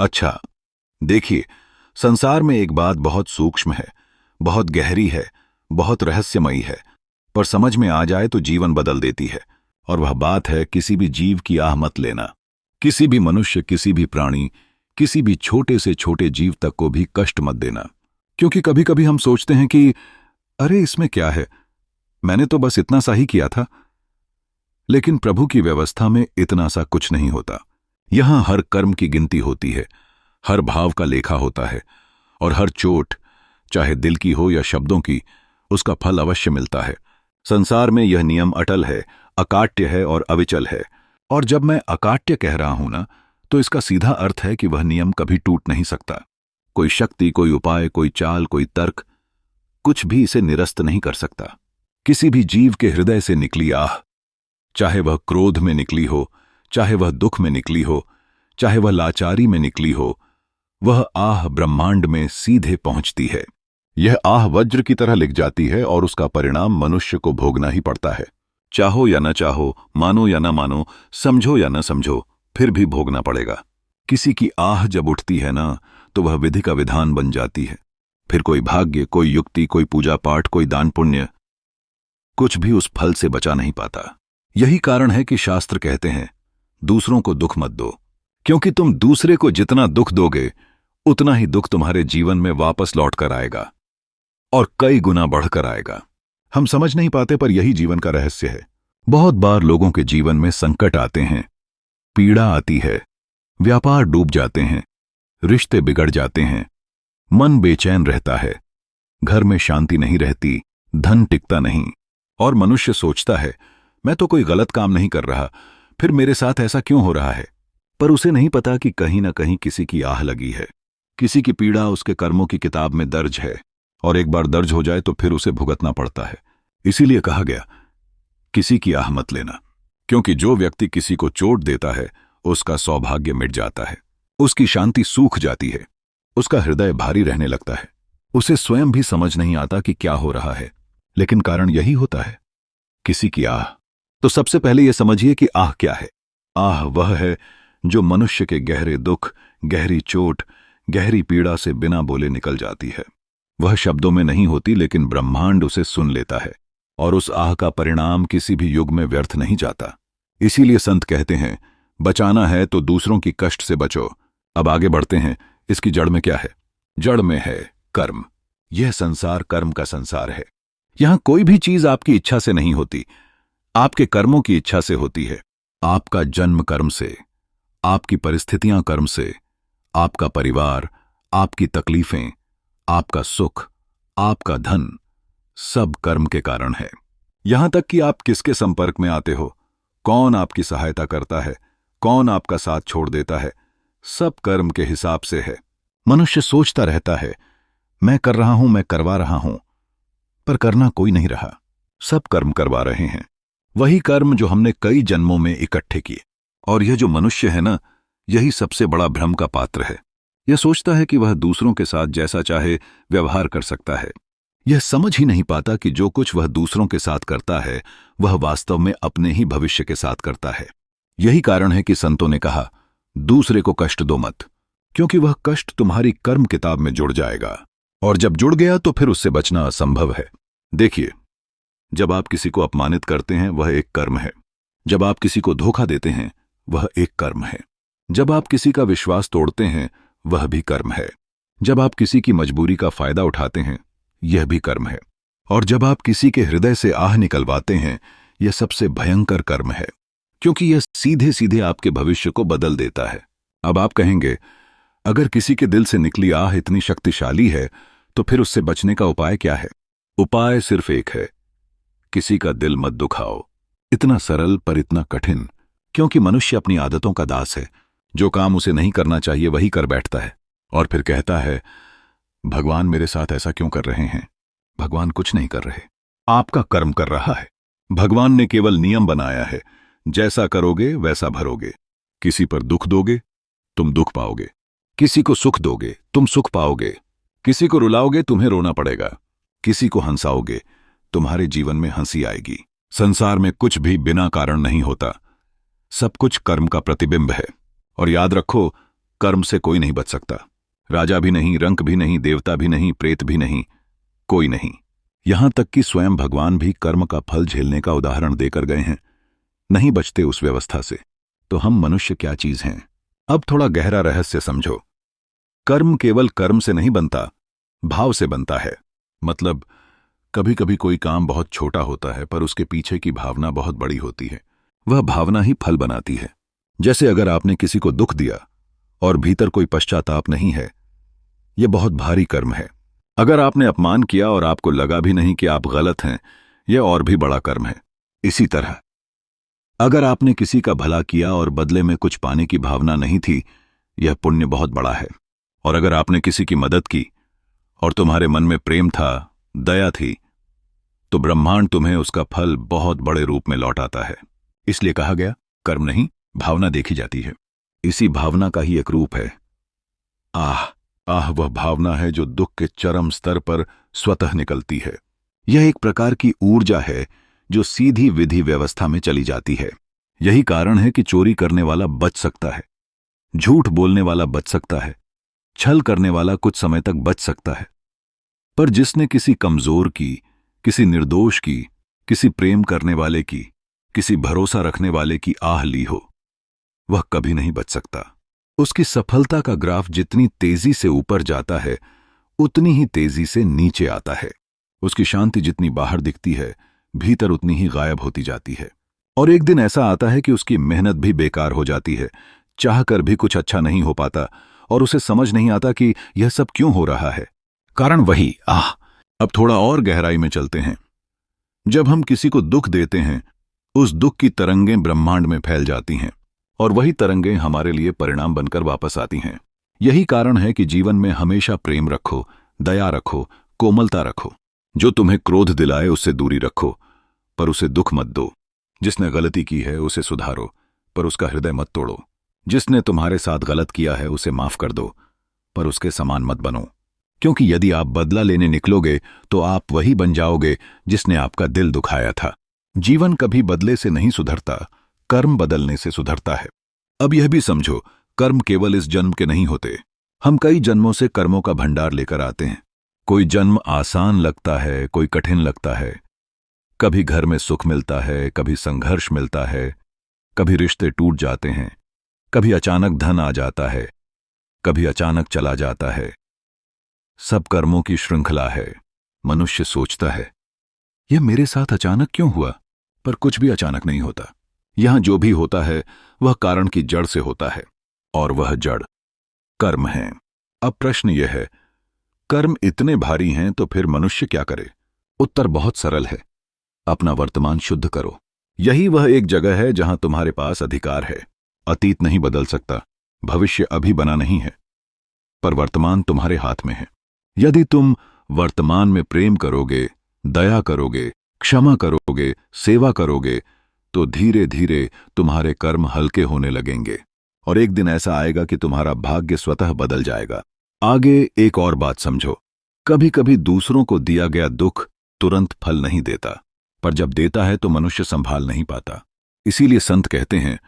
अच्छा, देखिए, संसार में एक बात बहुत सूक्ष्म है, बहुत गहरी है, बहुत रहस्यमयी है, पर समझ में आ जाए तो जीवन बदल देती है। और वह बात है किसी भी जीव की आह मत लेना। किसी भी मनुष्य, किसी भी प्राणी, किसी भी छोटे से छोटे जीव तक को भी कष्ट मत देना। क्योंकि कभी कभी हम सोचते हैं कि अरे इसमें क्या है, मैंने तो बस इतना सा ही किया था। लेकिन प्रभु की व्यवस्था में इतना सा कुछ नहीं होता। यहां हर कर्म की गिनती होती है, हर भाव का लेखा होता है, और हर चोट, चाहे दिल की हो या शब्दों की, उसका फल अवश्य मिलता है। संसार में यह नियम अटल है, अकाट्य है और अविचल है। और जब मैं अकाट्य कह रहा हूं ना, तो इसका सीधा अर्थ है कि वह नियम कभी टूट नहीं सकता। कोई शक्ति, कोई उपाय, कोई चाल, कोई तर्क, कुछ भी इसे निरस्त नहीं कर सकता। किसी भी जीव के हृदय से निकली आह, चाहे वह क्रोध में निकली हो, चाहे वह दुख में निकली हो, चाहे वह लाचारी में निकली हो, वह आह ब्रह्मांड में सीधे पहुंचती है। यह आह वज्र की तरह लिख जाती है और उसका परिणाम मनुष्य को भोगना ही पड़ता है। चाहो या न चाहो, मानो या न मानो, समझो या न समझो, फिर भी भोगना पड़ेगा। किसी की आह जब उठती है ना, तो वह विधि का विधान बन जाती है। फिर कोई भाग्य, कोई युक्ति, कोई पूजा पाठ, कोई दान पुण्य, कुछ भी उस फल से बचा नहीं पाता। यही कारण है कि शास्त्र कहते हैं, दूसरों को दुख मत दो, क्योंकि तुम दूसरे को जितना दुख दोगे, उतना ही दुख तुम्हारे जीवन में वापस लौट कर आएगा, और कई गुना बढ़कर आएगा। हम समझ नहीं पाते, पर यही जीवन का रहस्य है। बहुत बार लोगों के जीवन में संकट आते हैं, पीड़ा आती है, व्यापार डूब जाते हैं, रिश्ते बिगड़ जाते हैं, मन बेचैन रहता है, घर में शांति नहीं रहती, धन टिकता नहीं, और मनुष्य सोचता है मैं तो कोई गलत काम नहीं कर रहा, फिर मेरे साथ ऐसा क्यों हो रहा है। पर उसे नहीं पता कि कहीं ना कहीं किसी की आह लगी है। किसी की पीड़ा उसके कर्मों की किताब में दर्ज है, और एक बार दर्ज हो जाए तो फिर उसे भुगतना पड़ता है। इसीलिए कहा गया, किसी की आह मत लेना, क्योंकि जो व्यक्ति किसी को चोट देता है, उसका सौभाग्य मिट जाता है, उसकी शांति सूख जाती है, उसका हृदय भारी रहने लगता है। उसे स्वयं भी समझ नहीं आता कि क्या हो रहा है, लेकिन कारण यही होता है, किसी की आह। तो सबसे पहले यह समझिए कि आह क्या है। आह वह है जो मनुष्य के गहरे दुख, गहरी चोट, गहरी पीड़ा से बिना बोले निकल जाती है। वह शब्दों में नहीं होती, लेकिन ब्रह्मांड उसे सुन लेता है, और उस आह का परिणाम किसी भी युग में व्यर्थ नहीं जाता। इसीलिए संत कहते हैं, बचाना है तो दूसरों की कष्ट से बचो। अब आगे बढ़ते हैं, इसकी जड़ में क्या है। जड़ में है कर्म। यह संसार कर्म का संसार है। यहां कोई भी चीज आपकी इच्छा से नहीं होती, आपके कर्मों की इच्छा से होती है। आपका जन्म कर्म से, आपकी परिस्थितियां कर्म से, आपका परिवार, आपकी तकलीफें, आपका सुख, आपका धन, सब कर्म के कारण है। यहां तक कि आप किसके संपर्क में आते हो, कौन आपकी सहायता करता है, कौन आपका साथ छोड़ देता है, सब कर्म के हिसाब से है। मनुष्य सोचता रहता है, मैं कर रहा हूं, मैं करवा रहा हूं, पर करना कोई नहीं रहा। सब कर्म करवा रहे हैं, वही कर्म जो हमने कई जन्मों में इकट्ठे किए। और यह जो मनुष्य है ना, यही सबसे बड़ा भ्रम का पात्र है। यह सोचता है कि वह दूसरों के साथ जैसा चाहे व्यवहार कर सकता है। यह समझ ही नहीं पाता कि जो कुछ वह दूसरों के साथ करता है, वह वास्तव में अपने ही भविष्य के साथ करता है। यही कारण है कि संतों ने कहा, दूसरे को कष्ट दो मत, क्योंकि वह कष्ट तुम्हारी कर्म किताब में जुड़ जाएगा, और जब जुड़ गया तो फिर उससे बचना असंभव है। देखिए, जब आप किसी को अपमानित करते हैं, वह एक कर्म है। जब आप किसी को धोखा देते हैं, वह एक कर्म है। जब आप किसी का विश्वास तोड़ते हैं, वह भी कर्म है। जब आप किसी की मजबूरी का फायदा उठाते हैं, यह भी कर्म है। और जब आप किसी के हृदय से आह निकलवाते हैं, यह सबसे भयंकर कर्म है, क्योंकि यह सीधे सीधे आपके भविष्य को बदल देता है। अब आप कहेंगे, अगर किसी के दिल से निकली आह इतनी शक्तिशाली है, तो फिर उससे बचने का उपाय क्या है। उपाय सिर्फ एक है, किसी का दिल मत दुखाओ। इतना सरल पर इतना कठिन, क्योंकि मनुष्य अपनी आदतों का दास है। जो काम उसे नहीं करना चाहिए वही कर बैठता है, और फिर कहता है, भगवान मेरे साथ ऐसा क्यों कर रहे हैं। भगवान कुछ नहीं कर रहे, आपका कर्म कर रहा है। भगवान ने केवल नियम बनाया है, जैसा करोगे वैसा भरोगे। किसी पर दुख दोगे, तुम दुख पाओगे। किसी को सुख दोगे, तुम सुख पाओगे। किसी को रुलाओगे, तुम्हें रोना पड़ेगा। किसी को हंसाओगे, तुम्हारे जीवन में हंसी आएगी। संसार में कुछ भी बिना कारण नहीं होता, सब कुछ कर्म का प्रतिबिंब है। और याद रखो, कर्म से कोई नहीं बच सकता। राजा भी नहीं, रंक भी नहीं, देवता भी नहीं, प्रेत भी नहीं, कोई नहीं। यहां तक कि स्वयं भगवान भी कर्म का फल झेलने का उदाहरण देकर गए हैं, नहीं बचते उस व्यवस्था से। तो हम मनुष्य क्या चीज हैं? अब थोड़ा गहरा रहस्य समझो। कर्म केवल कर्म से नहीं बनता, भाव से बनता है। मतलब कभी कभी कोई काम बहुत छोटा होता है पर उसके पीछे की भावना बहुत बड़ी होती है। वह भावना ही फल बनाती है। जैसे अगर आपने किसी को दुख दिया और भीतर कोई पश्चाताप नहीं है, यह बहुत भारी कर्म है। अगर आपने अपमान किया और आपको लगा भी नहीं कि आप गलत हैं, यह और भी बड़ा कर्म है। इसी तरह अगर आपने किसी का भला किया और बदले में कुछ पाने की भावना नहीं थी, यह पुण्य बहुत बड़ा है। और अगर आपने किसी की मदद की और तुम्हारे मन में प्रेम था, दया थी, तो ब्रह्मांड तुम्हें उसका फल बहुत बड़े रूप में लौटाता है। इसलिए कहा गया, कर्म नहीं, भावना देखी जाती है। इसी भावना का ही एक रूप है आह। आह वह भावना है जो दुख के चरम स्तर पर स्वतः निकलती है। यह एक प्रकार की ऊर्जा है जो सीधी विधि व्यवस्था में चली जाती है। यही कारण है कि चोरी करने वाला बच सकता है, झूठ बोलने वाला बच सकता है, छल करने वाला कुछ समय तक बच सकता है, पर जिसने किसी कमजोर की, किसी निर्दोष की, किसी प्रेम करने वाले की, किसी भरोसा रखने वाले की आह ली हो, वह कभी नहीं बच सकता। उसकी सफलता का ग्राफ जितनी तेजी से ऊपर जाता है, उतनी ही तेजी से नीचे आता है। उसकी शांति जितनी बाहर दिखती है, भीतर उतनी ही गायब होती जाती है। और एक दिन ऐसा आता है कि उसकी मेहनत भी बेकार हो जाती है, चाहकर भी कुछ अच्छा नहीं हो पाता, और उसे समझ नहीं आता कि यह सब क्यों हो रहा है। कारण वही आह। अब थोड़ा और गहराई में चलते हैं। जब हम किसी को दुख देते हैं, उस दुख की तरंगें ब्रह्मांड में फैल जाती हैं, और वही तरंगें हमारे लिए परिणाम बनकर वापस आती हैं। यही कारण है कि जीवन में हमेशा प्रेम रखो, दया रखो, कोमलता रखो। जो तुम्हें क्रोध दिलाए उससे दूरी रखो, पर उसे दुख मत दो। जिसने गलती की है उसे सुधारो, पर उसका हृदय मत तोड़ो। जिसने तुम्हारे साथ गलत किया है उसे माफ कर दो, पर उसके समान मत बनो। क्योंकि यदि आप बदला लेने निकलोगे तो आप वही बन जाओगे जिसने आपका दिल दुखाया था। जीवन कभी बदले से नहीं सुधरता, कर्म बदलने से सुधरता है। अब यह भी समझो, कर्म केवल इस जन्म के नहीं होते। हम कई जन्मों से कर्मों का भंडार लेकर आते हैं। कोई जन्म आसान लगता है, कोई कठिन लगता है। कभी घर में सुख मिलता है, कभी संघर्ष मिलता है, कभी रिश्ते टूट जाते हैं, कभी अचानक धन आ जाता है, कभी अचानक चला जाता है। सब कर्मों की श्रृंखला है। मनुष्य सोचता है, यह मेरे साथ अचानक क्यों हुआ? पर कुछ भी अचानक नहीं होता। यहां जो भी होता है वह कारण की जड़ से होता है, और वह जड़ कर्म है। अब प्रश्न यह है, कर्म इतने भारी हैं तो फिर मनुष्य क्या करे? उत्तर बहुत सरल है, अपना वर्तमान शुद्ध करो। यही वह एक जगह है जहां तुम्हारे पास अधिकार है। अतीत नहीं बदल सकता, भविष्य अभी बना नहीं है, पर वर्तमान तुम्हारे हाथ में है। यदि तुम वर्तमान में प्रेम करोगे, दया करोगे, क्षमा करोगे, सेवा करोगे, तो धीरे धीरे तुम्हारे कर्म हल्के होने लगेंगे, और एक दिन ऐसा आएगा कि तुम्हारा भाग्य स्वतः बदल जाएगा। आगे एक और बात समझो, कभी कभी दूसरों को दिया गया दुख तुरंत फल नहीं देता, पर जब देता है तो मनुष्य संभाल नहीं पाता। इसीलिए संत कहते हैं,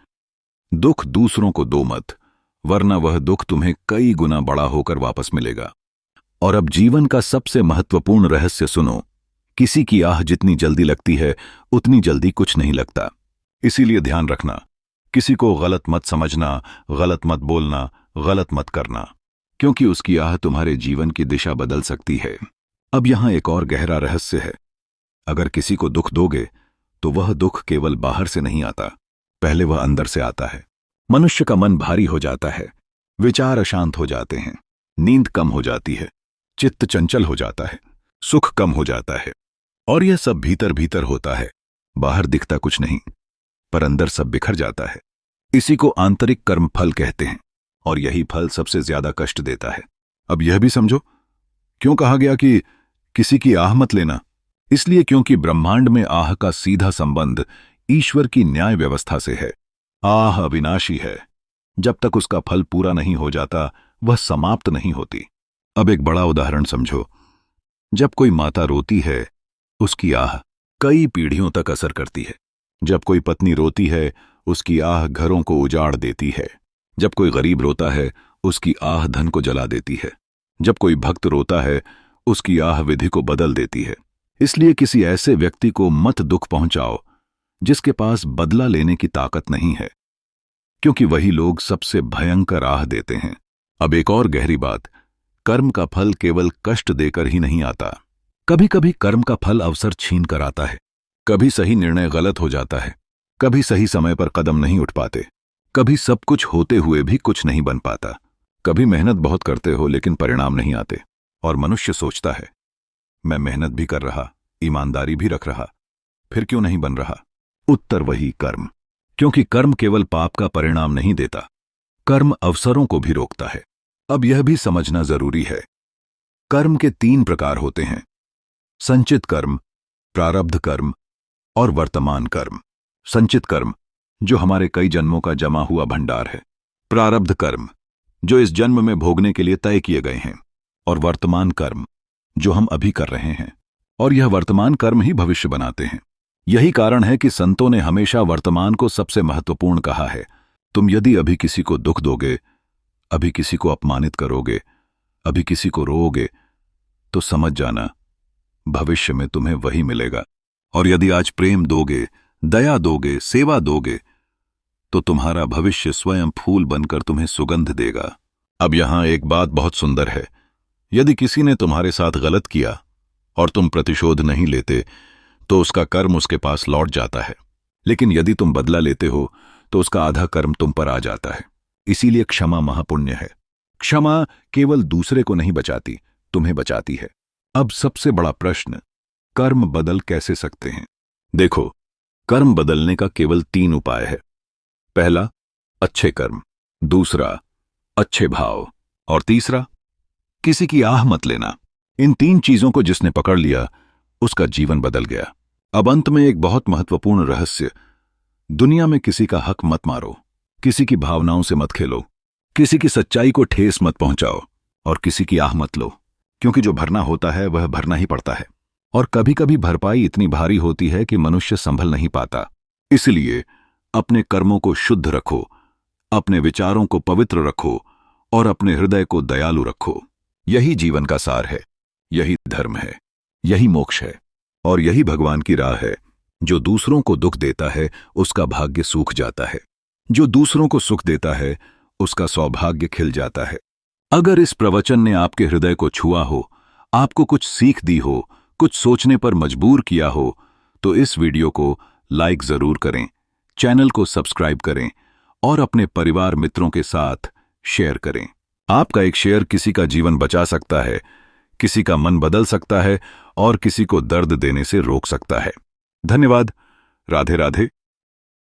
दुख दूसरों को दो मत, वरना वह दुख तुम्हें कई गुना बड़ा होकर वापस मिलेगा। और अब जीवन का सबसे महत्वपूर्ण रहस्य सुनो, किसी की आह जितनी जल्दी लगती है उतनी जल्दी कुछ नहीं लगता। इसीलिए ध्यान रखना, किसी को गलत मत समझना, गलत मत बोलना, गलत मत करना, क्योंकि उसकी आह तुम्हारे जीवन की दिशा बदल सकती है। अब यहां एक और गहरा रहस्य है। अगर किसी को दुख दोगे तो वह दुख केवल बाहर से नहीं आता, पहले वह अंदर से आता है। मनुष्य का मन भारी हो जाता है, विचार अशांत हो जाते हैं, नींद कम हो जाती है, चित्त चंचल हो जाता है, सुख कम हो जाता है, और यह सब भीतर भीतर होता है। बाहर दिखता कुछ नहीं, पर अंदर सब बिखर जाता है। इसी को आंतरिक कर्म फल कहते हैं, और यही फल सबसे ज्यादा कष्ट देता है। अब यह भी समझो, क्यों कहा गया कि किसी की आह मत लेना? इसलिए क्योंकि ब्रह्मांड में आह का सीधा संबंध ईश्वर की न्याय व्यवस्था से है। आह अविनाशी है, जब तक उसका फल पूरा नहीं हो जाता वह समाप्त नहीं होती। अब एक बड़ा उदाहरण समझो, जब कोई माता रोती है उसकी आह कई पीढ़ियों तक असर करती है। जब कोई पत्नी रोती है उसकी आह घरों को उजाड़ देती है। जब कोई गरीब रोता है उसकी आह धन को जला देती है। जब कोई भक्त रोता है, उसकी आह विधि को बदल देती है। इसलिए किसी ऐसे व्यक्ति को मत दुख पहुंचाओ जिसके पास बदला लेने की ताकत नहीं है, क्योंकि वही लोग सबसे भयंकर आह देते हैं। अब एक और गहरी बात, कर्म का फल केवल कष्ट देकर ही नहीं आता। कभी कभी कर्म का फल अवसर छीन कर आता है। कभी सही निर्णय गलत हो जाता है, कभी सही समय पर कदम नहीं उठ पाते, कभी सब कुछ होते हुए भी कुछ नहीं बन पाता, कभी मेहनत बहुत करते हो लेकिन परिणाम नहीं आते, और मनुष्य सोचता है मैं मेहनत भी कर रहा, ईमानदारी भी रख रहा, फिर क्यों नहीं बन रहा? उत्तर वही कर्म, क्योंकि कर्म केवल पाप का परिणाम नहीं देता, कर्म अवसरों को भी रोकता है। अब यह भी समझना जरूरी है, कर्म के 3 प्रकार होते हैं: संचित कर्म, प्रारब्ध कर्म और वर्तमान कर्म। संचित कर्म जो हमारे कई जन्मों का जमा हुआ भंडार है, प्रारब्ध कर्म जो इस जन्म में भोगने के लिए तय किए गए हैं, और वर्तमान कर्म जो हम अभी कर रहे हैं, और यह वर्तमान कर्म ही भविष्य बनाते हैं। यही कारण है कि संतों ने हमेशा वर्तमान को सबसे महत्वपूर्ण कहा है। तुम यदि अभी किसी को दुख दोगे, अभी किसी को अपमानित करोगे, अभी किसी को रोओगे, तो समझ जाना भविष्य में तुम्हें वही मिलेगा। और यदि आज प्रेम दोगे, दया दोगे, सेवा दोगे, तो तुम्हारा भविष्य स्वयं फूल बनकर तुम्हें सुगंध देगा। अब यहां एक बात बहुत सुंदर है, यदि किसी ने तुम्हारे साथ गलत किया और तुम प्रतिशोध नहीं लेते, तो उसका कर्म उसके पास लौट जाता है। लेकिन यदि तुम बदला लेते हो, तो उसका आधा कर्म तुम पर आ जाता है। इसीलिए क्षमा महापुण्य है। क्षमा केवल दूसरे को नहीं बचाती, तुम्हें बचाती है। अब सबसे बड़ा प्रश्न, कर्म बदल कैसे सकते हैं? देखो, कर्म बदलने का केवल 3 उपाय है। पहला, अच्छे कर्म। दूसरा, अच्छे भाव। और तीसरा, किसी की आह मत लेना। इन 3 चीजों को जिसने पकड़ लिया, उसका जीवन बदल गया। अब अंत में एक बहुत महत्वपूर्ण रहस्य, दुनिया में किसी का हक मत मारो, किसी की भावनाओं से मत खेलो, किसी की सच्चाई को ठेस मत पहुंचाओ, और किसी की आह मत लो, क्योंकि जो भरना होता है वह भरना ही पड़ता है। और कभी कभी भरपाई इतनी भारी होती है कि मनुष्य संभल नहीं पाता। इसलिए अपने कर्मों को शुद्ध रखो, अपने विचारों को पवित्र रखो, और अपने हृदय को दयालु रखो। यही जीवन का सार है, यही धर्म है, यही मोक्ष है, और यही भगवान की राह है। जो दूसरों को दुख देता है, उसका भाग्य सूख जाता है। जो दूसरों को सुख देता है, उसका सौभाग्य खिल जाता है। अगर इस प्रवचन ने आपके हृदय को छुआ हो, आपको कुछ सीख दी हो, कुछ सोचने पर मजबूर किया हो, तो इस वीडियो को लाइक जरूर करें, चैनल को सब्सक्राइब करें, और अपने परिवार मित्रों के साथ शेयर करें। आपका एक शेयर किसी का जीवन बचा सकता है, किसी का मन बदल सकता है, और किसी को दर्द देने से रोक सकता है। धन्यवाद। राधे राधे।